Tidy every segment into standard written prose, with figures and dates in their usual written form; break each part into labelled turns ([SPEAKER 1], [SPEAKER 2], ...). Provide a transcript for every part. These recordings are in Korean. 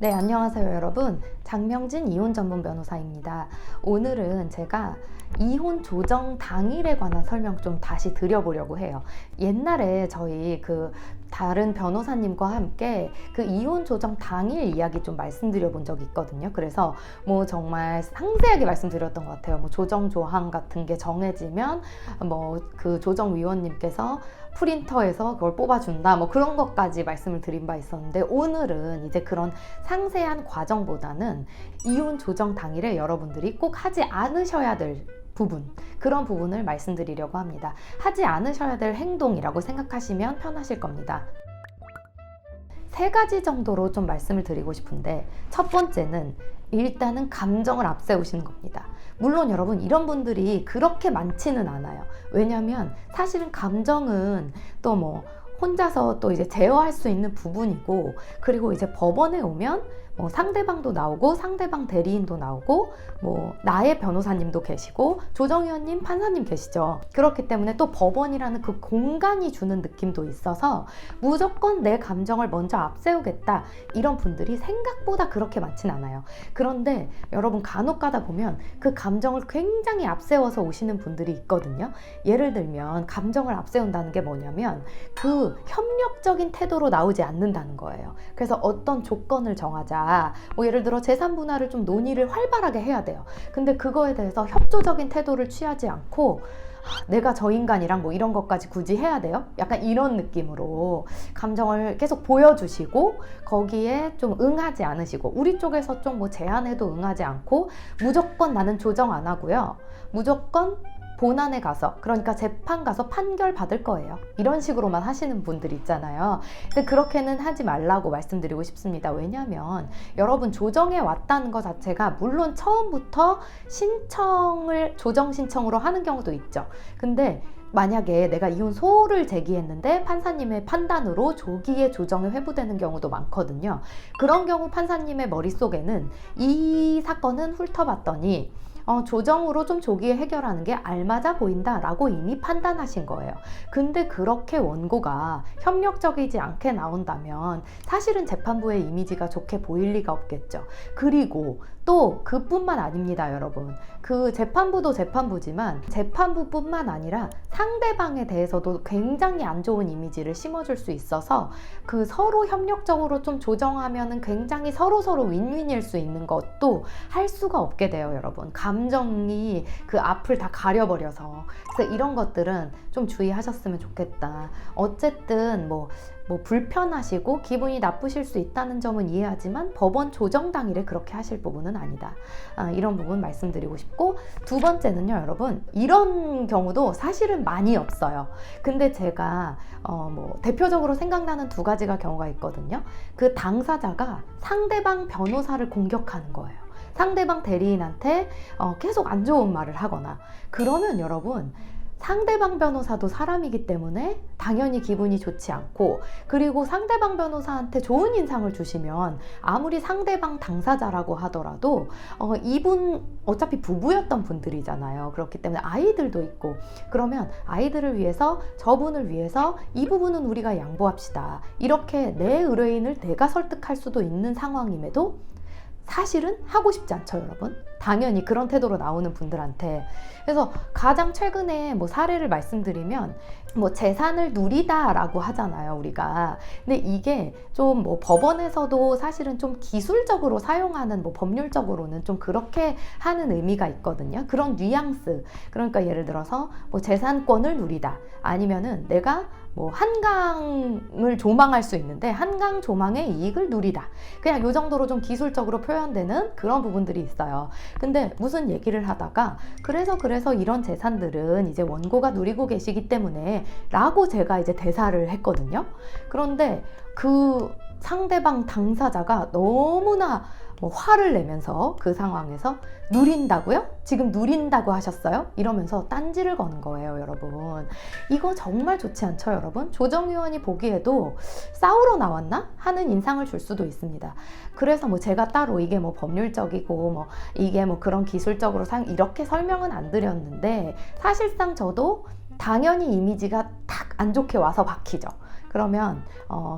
[SPEAKER 1] 네, 안녕하세요 여러분. 장명진 이혼 전문 변호사입니다. 오늘은 제가 이혼 조정 당일에 관한 설명 좀 다시 드려보려고 해요. 옛날에 저희 다른 변호사님과 함께 이혼 조정 당일 이야기 좀 말씀드려 본 적이 있거든요. 그래서 정말 상세하게 말씀드렸던 것 같아요. 조정 조항 같은 게 정해지면 조정위원님께서 프린터에서 그걸 뽑아준다 그런 것까지 말씀을 드린 바 있었는데, 오늘은 이제 그런 상세한 과정보다는 이혼 조정 당일에 여러분들이 꼭 하지 않으셔야 될 그런 부분을 말씀드리려고 합니다. 하지 않으셔야 될 행동이라고 생각하시면 편하실 겁니다. 3가지 정도로 좀 말씀을 드리고 싶은데, 첫 번째는 일단은 감정을 앞세우시는 겁니다. 물론 여러분, 이런 분들이 그렇게 많지는 않아요. 왜냐면 사실은 감정은 또 혼자서 또 이제 제어할 수 있는 부분이고, 그리고 이제 법원에 오면 상대방도 나오고 상대방 대리인도 나오고 나의 변호사님도 계시고 조정위원님, 판사님 계시죠. 그렇기 때문에 또 법원이라는 그 공간이 주는 느낌도 있어서 무조건 내 감정을 먼저 앞세우겠다, 이런 분들이 생각보다 그렇게 많진 않아요. 그런데 여러분, 간혹 가다 보면 그 감정을 굉장히 앞세워서 오시는 분들이 있거든요. 예를 들면 감정을 앞세운다는 게 뭐냐면 협력적인 태도로 나오지 않는다는 거예요. 그래서 어떤 조건을 정하자, 예를 들어 재산 분할을 좀 논의를 활발하게 해야 돼요. 근데 그거에 대해서 협조적인 태도를 취하지 않고 내가 저 인간이랑 이런 것까지 굳이 해야 돼요? 약간 이런 느낌으로 감정을 계속 보여주시고 거기에 좀 응하지 않으시고, 우리 쪽에서 좀 제안해도 응하지 않고 무조건 나는 조정 안 하고요, 무조건 본안에 가서, 그러니까 재판 가서 판결 받을 거예요, 이런 식으로만 하시는 분들이 있잖아요. 근데 그렇게는 하지 말라고 말씀드리고 싶습니다. 왜냐하면 여러분, 조정에 왔다는 것 자체가 물론 처음부터 조정 신청으로 하는 경우도 있죠. 근데 만약에 내가 이혼 소를 제기했는데 판사님의 판단으로 조기에 조정이 회부되는 경우도 많거든요. 그런 경우 판사님의 머릿속에는 이 사건은 훑어봤더니 조정으로 좀 조기에 해결하는 게 알맞아 보인다 라고 이미 판단하신 거예요. 근데 그렇게 원고가 협력적이지 않게 나온다면 사실은 재판부의 이미지가 좋게 보일 리가 없겠죠. 그리고 또 그뿐만 아닙니다 여러분. 재판부도 재판부지만 재판부뿐만 아니라 상대방에 대해서도 굉장히 안 좋은 이미지를 심어줄 수 있어서 서로 협력적으로 좀 조정하면은 굉장히 서로 윈윈일 수 있는 것도 할 수가 없게 돼요 여러분. 감정이 그 앞을 다 가려버려서. 그래서 이런 것들은 좀 주의하셨으면 좋겠다. 어쨌든 불편하시고 기분이 나쁘실 수 있다는 점은 이해하지만 법원 조정 당일에 그렇게 하실 부분은 아니다. 이런 부분 말씀드리고 싶고, 두 번째는요 여러분, 이런 경우도 사실은 많이 없어요. 근데 제가 대표적으로 생각나는 2가지가 경우가 있거든요. 그 당사자가 상대방 변호사를 공격하는 거예요. 상대방 대리인한테 계속 안 좋은 말을 하거나, 그러면 여러분, 상대방 변호사도 사람이기 때문에 당연히 기분이 좋지 않고, 그리고 상대방 변호사한테 좋은 인상을 주시면 아무리 상대방 당사자라고 하더라도 이분 어차피 부부였던 분들이잖아요. 그렇기 때문에 아이들도 있고, 그러면 아이들을 위해서, 저분을 위해서 이 부분은 우리가 양보합시다, 이렇게 내 의뢰인을 내가 설득할 수도 있는 상황임에도 사실은 하고 싶지 않죠 여러분. 당연히 그런 태도로 나오는 분들한테. 그래서 가장 최근에 사례를 말씀드리면 재산을 누리다 라고 하잖아요 우리가. 근데 이게 좀 법원에서도 사실은 좀 기술적으로 사용하는 법률적으로는 좀 그렇게 하는 의미가 있거든요. 그런 뉘앙스. 그러니까 예를 들어서 재산권을 누리다, 아니면은 내가 한강을 조망할 수 있는데 한강 조망의 이익을 누리다, 그냥 이 정도로 좀 기술적으로 표현되는 그런 부분들이 있어요. 근데 무슨 얘기를 하다가 그래서 이런 재산들은 이제 원고가 누리고 계시기 때문에 라고 제가 이제 대사를 했거든요. 그런데 상대방 당사자가 너무나 화를 내면서 그 상황에서 누린다고요? 지금 누린다고 하셨어요? 이러면서 딴지를 거는 거예요 여러분. 이거 정말 좋지 않죠 여러분? 조정위원이 보기에도 싸우러 나왔나? 하는 인상을 줄 수도 있습니다. 그래서 제가 따로 이게 법률적이고 이게 그런 기술적으로 이렇게 설명은 안 드렸는데, 사실상 저도 당연히 이미지가 딱 안 좋게 와서 박히죠. 그러면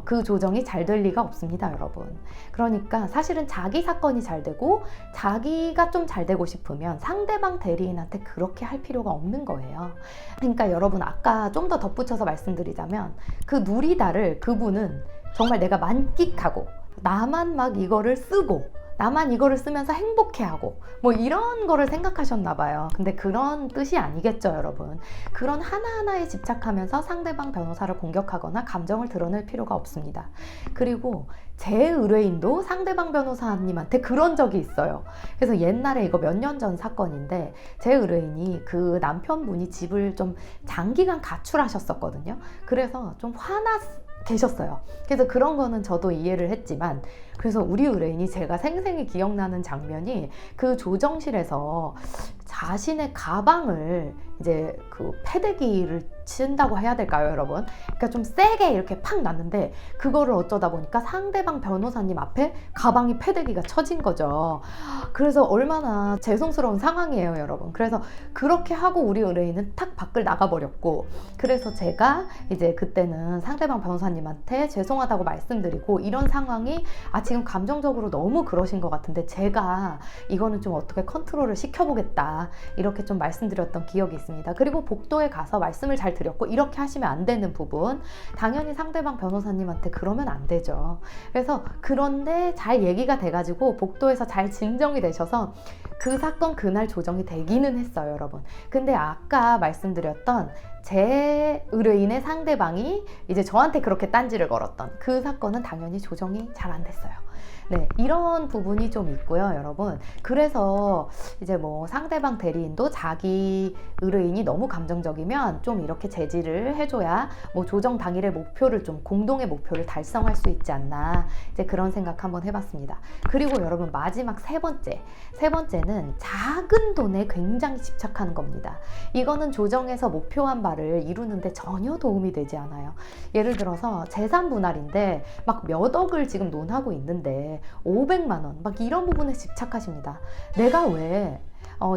[SPEAKER 1] 그 조정이 잘 될 리가 없습니다, 여러분. 그러니까 사실은 자기 사건이 잘 되고 자기가 좀 잘 되고 싶으면 상대방 대리인한테 그렇게 할 필요가 없는 거예요. 그러니까 여러분, 아까 좀 더 덧붙여서 말씀드리자면 그 누리다를 그분은 정말 내가 만끽하고 나만 막 이거를 쓰고 나만 이거를 쓰면서 행복해하고 뭐 이런 거를 생각하셨나 봐요. 근데 그런 뜻이 아니겠죠, 여러분. 그런 하나하나에 집착하면서 상대방 변호사를 공격하거나 감정을 드러낼 필요가 없습니다. 그리고 제 의뢰인도 상대방 변호사님한테 그런 적이 있어요. 그래서 옛날에 이거 몇 년 전 사건인데 제 의뢰인이 그 남편분이 집을 좀 장기간 가출하셨었거든요. 그래서 좀 계셨어요. 그래서 그런 거는 저도 이해를 했지만, 그래서 우리 의뢰인이 제가 생생히 기억나는 장면이 그 조정실에서 자신의 가방을 이제 그 패대기를 친다고 해야 될까요, 여러분? 그러니까 좀 세게 이렇게 팍 났는데 그거를 어쩌다 보니까 상대방 변호사님 앞에 가방이 패대기가 쳐진 거죠. 그래서 얼마나 죄송스러운 상황이에요, 여러분. 그래서 그렇게 하고 우리 의뢰인은 탁 밖을 나가버렸고, 그래서 제가 이제 그때는 상대방 변호사님한테 죄송하다고 말씀드리고, 이런 상황이 지금 감정적으로 너무 그러신 것 같은데 제가 이거는 좀 어떻게 컨트롤을 시켜보겠다, 이렇게 좀 말씀드렸던 기억이 있습니다. 그리고 복도에 가서 말씀을 잘 드렸고, 이렇게 하시면 안 되는 부분 당연히 상대방 변호사님한테 그러면 안 되죠. 그래서 그런데 잘 얘기가 돼가지고 복도에서 잘 진정이 되셔서 그 사건 그날 조정이 되기는 했어요, 여러분. 근데 아까 말씀드렸던 제 의뢰인의 상대방이 이제 저한테 그렇게 딴지를 걸었던 그 사건은 당연히 조정이 잘 안 됐어요. 네, 이런 부분이 좀 있고요, 여러분. 그래서 이제 뭐 상대방 대리인도 자기 의뢰인이 너무 감정적이면 좀 이렇게 제지를 해줘야 뭐 조정 당일의 목표를 좀 공동의 목표를 달성할 수 있지 않나, 이제 그런 생각 한번 해봤습니다. 그리고 여러분, 마지막 세 번째는 작은 돈에 굉장히 집착하는 겁니다. 이거는 조정에서 목표한 바를 이루는데 전혀 도움이 되지 않아요. 예를 들어서 재산 분할인데 막 몇 억을 지금 논하고 있는데 500만 원 막 이런 부분에 집착하십니다. 내가 왜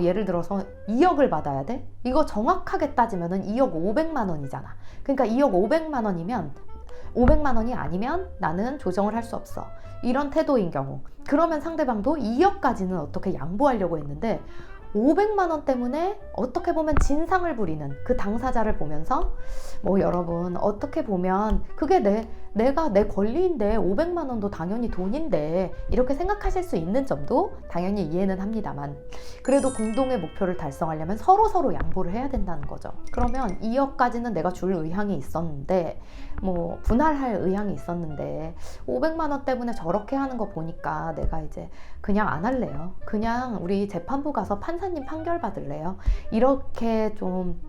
[SPEAKER 1] 예를 들어서 2억을 받아야 돼? 이거 정확하게 따지면은 2억 500만 원이잖아. 그러니까 2억 500만 원이면 500만 원이 아니면 나는 조정을 할 수 없어, 이런 태도인 경우, 그러면 상대방도 2억까지는 어떻게 양보하려고 했는데 500만 원 때문에 어떻게 보면 진상을 부리는 그 당사자를 보면서, 뭐 여러분, 어떻게 보면 그게 내가 내 권리인데 500만 원도 당연히 돈인데 이렇게 생각하실 수 있는 점도 당연히 이해는 합니다만, 그래도 공동의 목표를 달성하려면 서로 양보를 해야 된다는 거죠. 그러면 2억까지는 내가 줄 의향이 있었는데, 뭐 분할할 의향이 있었는데 500만 원 때문에 저렇게 하는 거 보니까 내가 이제 그냥 안 할래요. 그냥 우리 재판부 가서 판사님 판결 받을래요. 이렇게 좀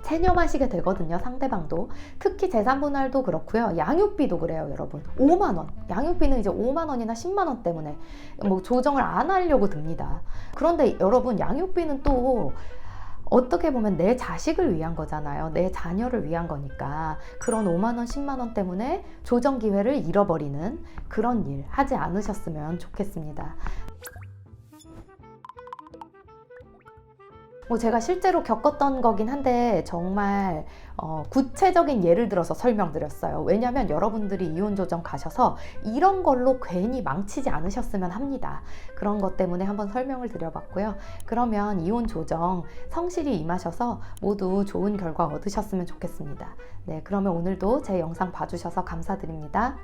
[SPEAKER 1] 체념하시게 되거든요, 상대방도. 특히 재산분할도 그렇고요, 양육비도 그래요, 여러분. 5만 원, 양육비는 이제 5만 원이나 10만 원 때문에 뭐 조정을 안 하려고 듭니다. 그런데 여러분, 양육비는 또 어떻게 보면 내 자식을 위한 거잖아요. 내 자녀를 위한 거니까. 그런 5만 원, 10만 원 때문에 조정 기회를 잃어버리는 그런 일 하지 않으셨으면 좋겠습니다. 뭐 제가 실제로 겪었던 거긴 한데 정말 구체적인 예를 들어서 설명드렸어요. 왜냐하면 여러분들이 이혼 조정 가셔서 이런 걸로 괜히 망치지 않으셨으면 합니다. 그런 것 때문에 한번 설명을 드려봤고요. 그러면 이혼 조정 성실히 임하셔서 모두 좋은 결과 얻으셨으면 좋겠습니다. 네, 그러면 오늘도 제 영상 봐주셔서 감사드립니다.